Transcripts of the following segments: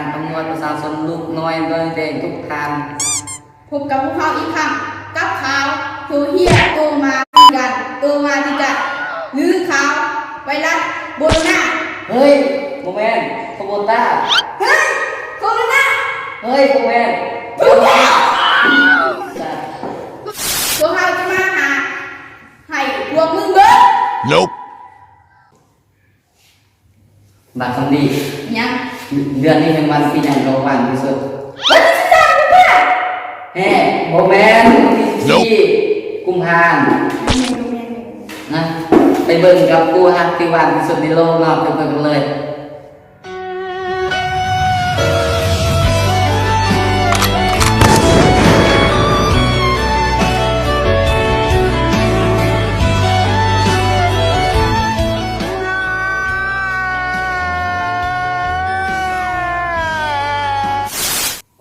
การประมวลประชาชนลูกน้อยโดยเด็กทุกทางพบกับพวกเขาอีกครั้งกับข่าวตัวเฮียตัวมากันตัวมาที่จะลือข่าวไวรัสโบโรนาเฮ้ยโมเมนต์โคโบต้าเฮ้ยโบโรนาเฮ้ยโมเมนต์ถูกแล้วตัวเขาจะมาหาให้พวกมึงเบิ้ง Nope บัตรคำดียังเดือนนี้เป็นวันปีอย่างโรวันที่สุดวันที่สามเพื่อนเฮ้โมเมนต์ที่กุมภาพันธ์นะไปเบิ่งกับกูฮักที่วันที่สุดในโลกเนาะไปเบิ่งกันเลย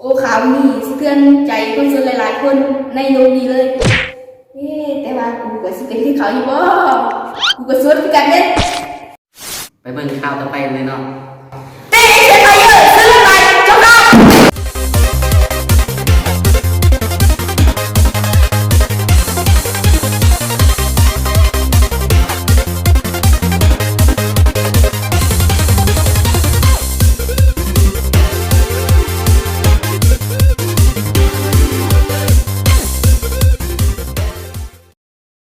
โอ้ข่าวนี้สะเทือนใจคนส่วนหลายๆคนในโลกนี้เลยแต่ว่ากูก็สิเป็นที่เขาอยู่บ่กูก็สวดคือกันเด้ไปเบิ่งข่าวต่อไปเลยเนาะ